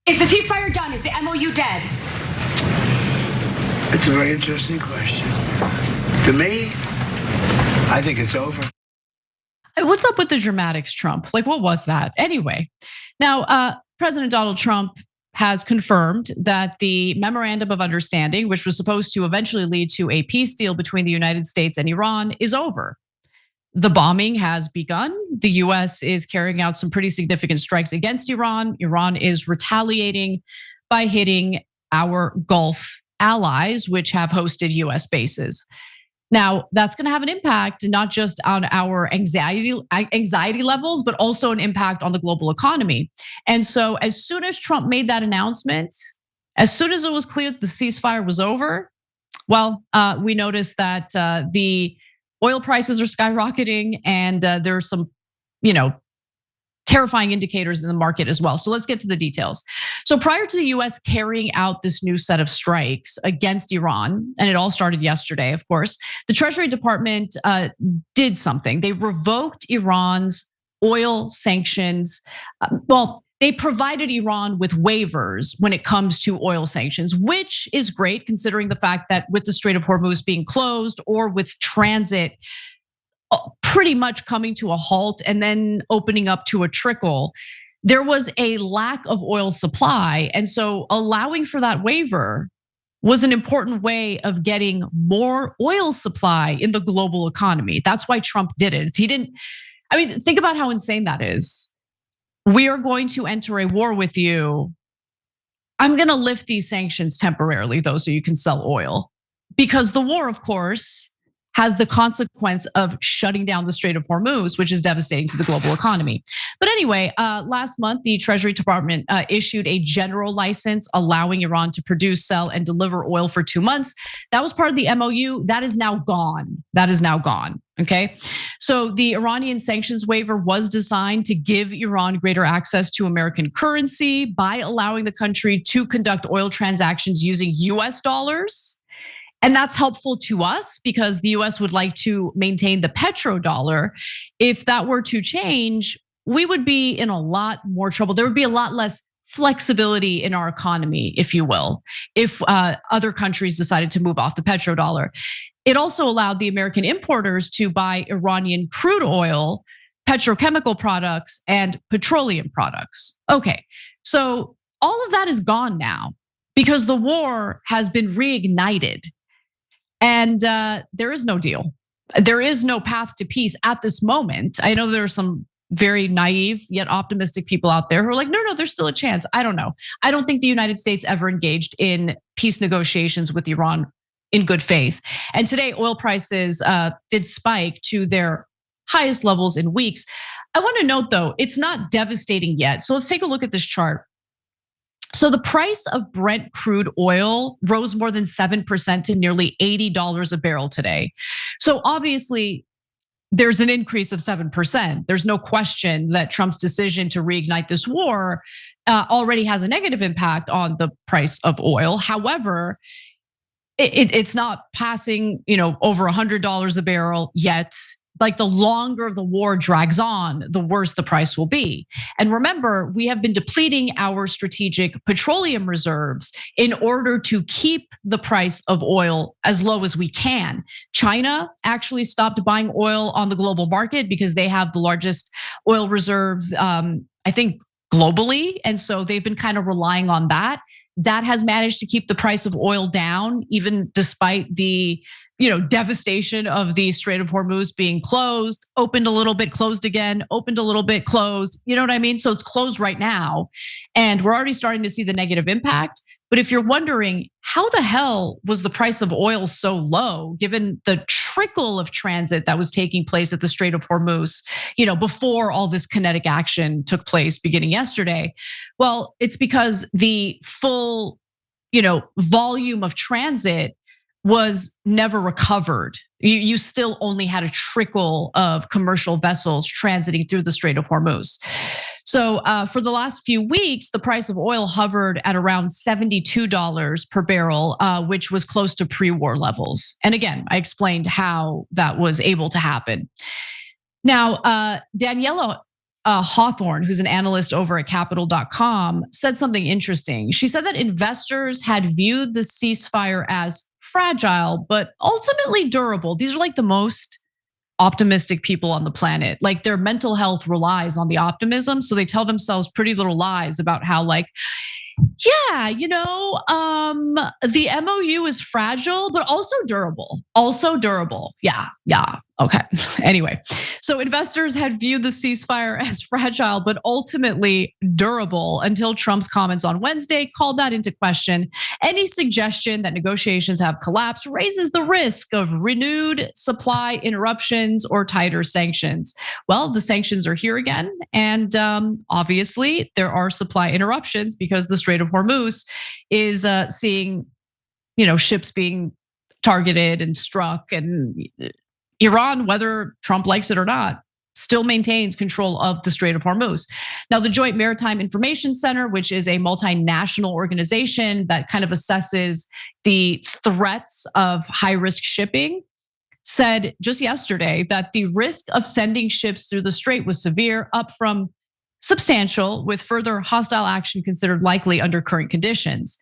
Is the ceasefire done? Is the MOU dead? It's a very interesting question. To me, I think it's over. What's up with the dramatics, Trump? Like, what was that? Anyway, now President Donald Trump has confirmed that the memorandum of understanding, which was supposed to eventually lead to a peace deal between the United States and Iran, is over. The bombing has begun. The US is carrying out some pretty significant strikes against Iran. Iran is retaliating by hitting our Gulf allies, which have hosted US bases. Now, that's going to have an impact not just on our anxiety levels, but also an impact on the global economy. And so as soon as Trump made that announcement, as soon as it was clear that the ceasefire was over, well, we noticed that the oil prices are skyrocketing and there are some, terrifying indicators in the market as well. So let's get to the details. So prior to the US carrying out this new set of strikes against Iran, and it all started yesterday, of course, the Treasury Department did something. They revoked Iran's oil sanctions. They provided Iran with waivers when it comes to oil sanctions, which is great considering the fact that with the Strait of Hormuz being closed or with transit pretty much coming to a halt and then opening up to a trickle, there was a lack of oil supply. And so allowing for that waiver was an important way of getting more oil supply in the global economy. That's why Trump did it. Think about how insane that is. We are going to enter a war with you. I'm going to lift these sanctions temporarily, though, so you can sell oil. Because the war, of course, has the consequence of shutting down the Strait of Hormuz, which is devastating to the global economy. But anyway, last month, the Treasury Department issued a general license allowing Iran to produce, sell, and deliver oil for 2 months. That was part of the MOU. That is now gone. Okay? So the Iranian sanctions waiver was designed to give Iran greater access to American currency by allowing the country to conduct oil transactions using US dollars. And that's helpful to us because the US would like to maintain the petrodollar. If that were to change, we would be in a lot more trouble. There would be a lot less flexibility in our economy, if you will, if other countries decided to move off the petrodollar. It also allowed the American importers to buy Iranian crude oil, petrochemical products, and petroleum products. Okay, so all of that is gone now because the war has been reignited. And there is no deal. There is no path to peace at this moment. I know there are some very naive yet optimistic people out there who are like, no, there's still a chance. I don't know. I don't think the United States ever engaged in peace negotiations with Iran in good faith. And today, oil prices did spike to their highest levels in weeks. I want to note, though, it's not devastating yet. So let's take a look at this chart. So the price of Brent crude oil rose more than 7% to nearly $80 a barrel today. So obviously, there's an increase of 7%. There's no question that Trump's decision to reignite this war already has a negative impact on the price of oil. However, it's not passing, over $100 a barrel yet. Like the longer the war drags on, the worse the price will be. And remember, we have been depleting our strategic petroleum reserves in order to keep the price of oil as low as we can. China actually stopped buying oil on the global market because they have the largest oil reserves, I think, globally. And so they've been kind of relying on that. That has managed to keep the price of oil down, even despite the devastation of the Strait of Hormuz being closed, opened a little bit, closed again, opened a little bit, closed. You know what I mean? So it's closed right now. And we're already starting to see the negative impact. But if you're wondering, how the hell was the price of oil so low, given the trickle of transit that was taking place at the Strait of Hormuz, before all this kinetic action took place beginning yesterday? Well, it's because the full, volume of transit was never recovered. You still only had a trickle of commercial vessels transiting through the Strait of Hormuz. So for the last few weeks, the price of oil hovered at around $72 per barrel, which was close to pre-war levels. And again, I explained how that was able to happen. Now, Daniela Hawthorne, who's an analyst over at capital.com, said something interesting. She said that investors had viewed the ceasefire as fragile, but ultimately durable. These are like the most optimistic people on the planet. Like their mental health relies on the optimism. So they tell themselves pretty little lies about how like, yeah, the M.O.U is fragile, but also durable. Also durable. Yeah. Okay. Anyway, so investors had viewed the ceasefire as fragile, but ultimately durable until Trump's comments on Wednesday called that into question. Any suggestion that negotiations have collapsed raises the risk of renewed supply interruptions or tighter sanctions. Well, the sanctions are here again. And obviously, there are supply interruptions because the Strait of Hormuz is seeing, ships being targeted and struck, and Iran, whether Trump likes it or not, still maintains control of the Strait of Hormuz. Now, the Joint Maritime Information Center, which is a multinational organization that kind of assesses the threats of high-risk shipping, said just yesterday that the risk of sending ships through the strait was severe, up from substantial, with further hostile action considered likely under current conditions.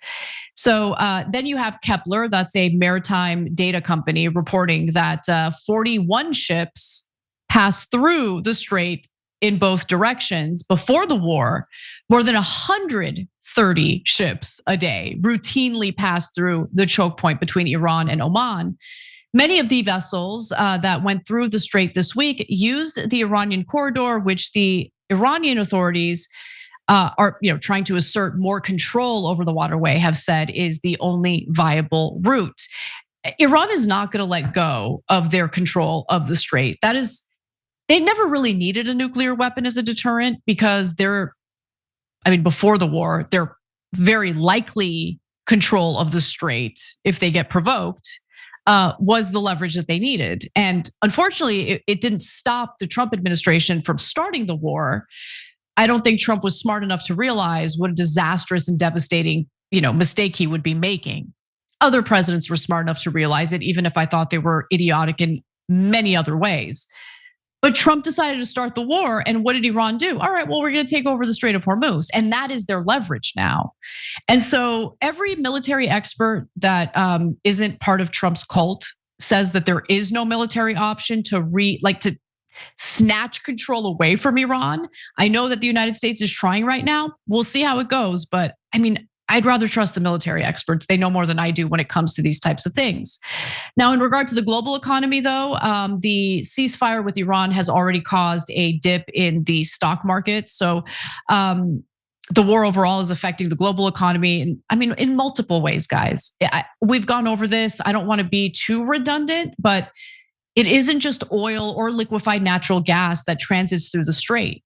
So then you have Kepler, that's a maritime data company, reporting that 41 ships passed through the strait in both directions before the war. More than 130 ships a day routinely passed through the choke point between Iran and Oman. Many of the vessels that went through the strait this week used the Iranian corridor, which the Iranian authorities are trying to assert more control over the waterway, have said is the only viable route. Iran is not going to let go of their control of the strait. They never really needed a nuclear weapon as a deterrent because before the war, their very likely control of the strait, if they get provoked, was the leverage that they needed. And unfortunately, it didn't stop the Trump administration from starting the war. I don't think Trump was smart enough to realize what a disastrous and devastating, mistake he would be making. Other presidents were smart enough to realize it, even if I thought they were idiotic in many other ways. But Trump decided to start the war, and what did Iran do? All right, well, we're going to take over the Strait of Hormuz, and that is their leverage now. And so every military expert that isn't part of Trump's cult says that there is no military option to snatch control away from Iran. I know that the United States is trying right now. We'll see how it goes, but I'd rather trust the military experts. They know more than I do when it comes to these types of things. Now, in regard to the global economy, though, the ceasefire with Iran has already caused a dip in the stock market. So the war overall is affecting the global economy, and in multiple ways, guys. We've gone over this. I don't want to be too redundant, but it isn't just oil or liquefied natural gas that transits through the strait.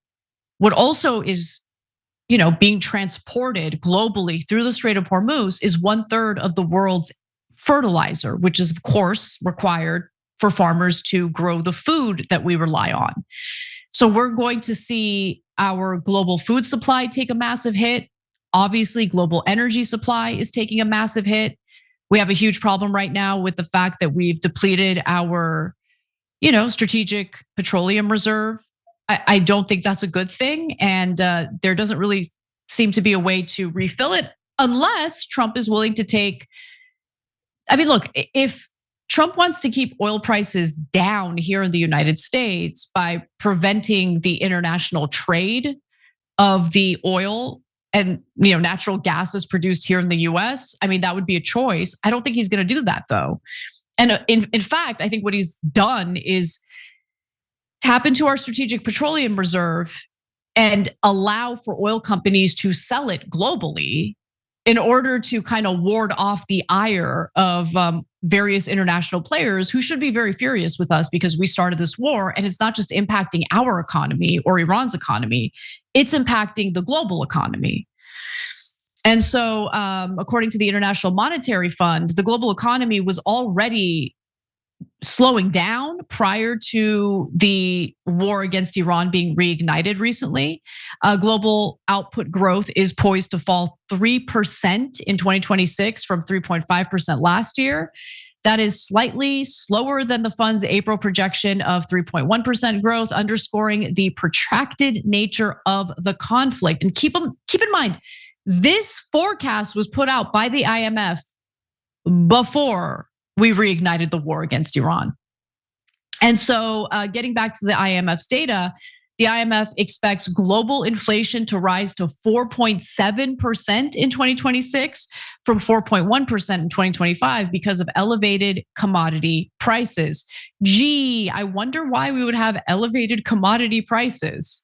What also is being transported globally through the Strait of Hormuz is 1/3 of the world's fertilizer, which is of course required for farmers to grow the food that we rely on. So we're going to see our global food supply take a massive hit. Obviously, global energy supply is taking a massive hit. We have a huge problem right now with the fact that we've depleted our, strategic petroleum reserve. I don't think that's a good thing. And there doesn't really seem to be a way to refill it unless Trump is willing to take. Look, if Trump wants to keep oil prices down here in the United States by preventing the international trade of the oil and natural gas is produced here in the US, that would be a choice. I don't think he's going to do that though. And in fact, I think what he's done is tap into our strategic petroleum reserve and allow for oil companies to sell it globally in order to kind of ward off the ire of various international players who should be very furious with us because we started this war, and it's not just impacting our economy or Iran's economy, it's impacting the global economy. And so according to the International Monetary Fund, the global economy was already slowing down prior to the war against Iran being reignited recently. Global output growth is poised to fall 3% in 2026 from 3.5% last year. That is slightly slower than the fund's April projection of 3.1% growth, underscoring the protracted nature of the conflict. And keep in mind, this forecast was put out by the IMF before we reignited the war against Iran. And so getting back to the IMF's data, the IMF expects global inflation to rise to 4.7% in 2026 from 4.1% in 2025 because of elevated commodity prices. Gee, I wonder why we would have elevated commodity prices.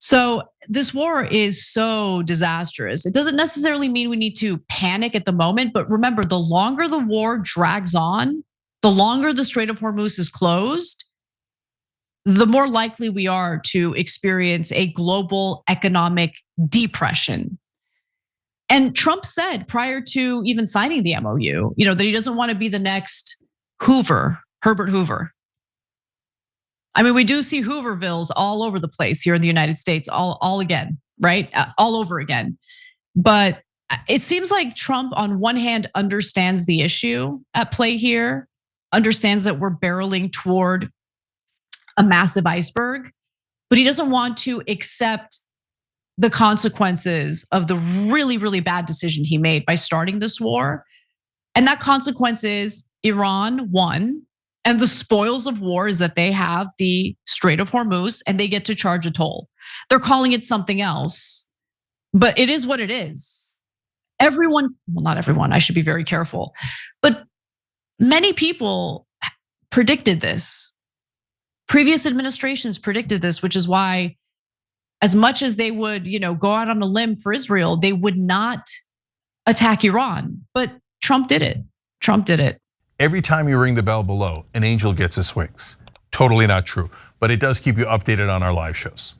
So this war is so disastrous. It doesn't necessarily mean we need to panic at the moment, but remember, the longer the war drags on, the longer the Strait of Hormuz is closed, the more likely we are to experience a global economic depression. And Trump said prior to even signing the M.O.U, that he doesn't want to be the next Hoover, Herbert Hoover. I mean, we do see Hoovervilles all over the place here in the United States, all again, right? All over again. But it seems like Trump, on one hand, understands the issue at play here, understands that we're barreling toward a massive iceberg, but he doesn't want to accept the consequences of the really, really bad decision he made by starting this war. And that consequence is Iran won, and the spoils of war is that they have the Strait of Hormuz and they get to charge a toll. They're calling it something else, but it is what it is. Everyone, well, not everyone, I should be very careful, but many people predicted this. Previous administrations predicted this, which is why, as much as they would, go out on a limb for Israel, they would not attack Iran. But Trump did it. Trump did it. Every time you ring the bell below, an angel gets his wings. Totally not true, but it does keep you updated on our live shows.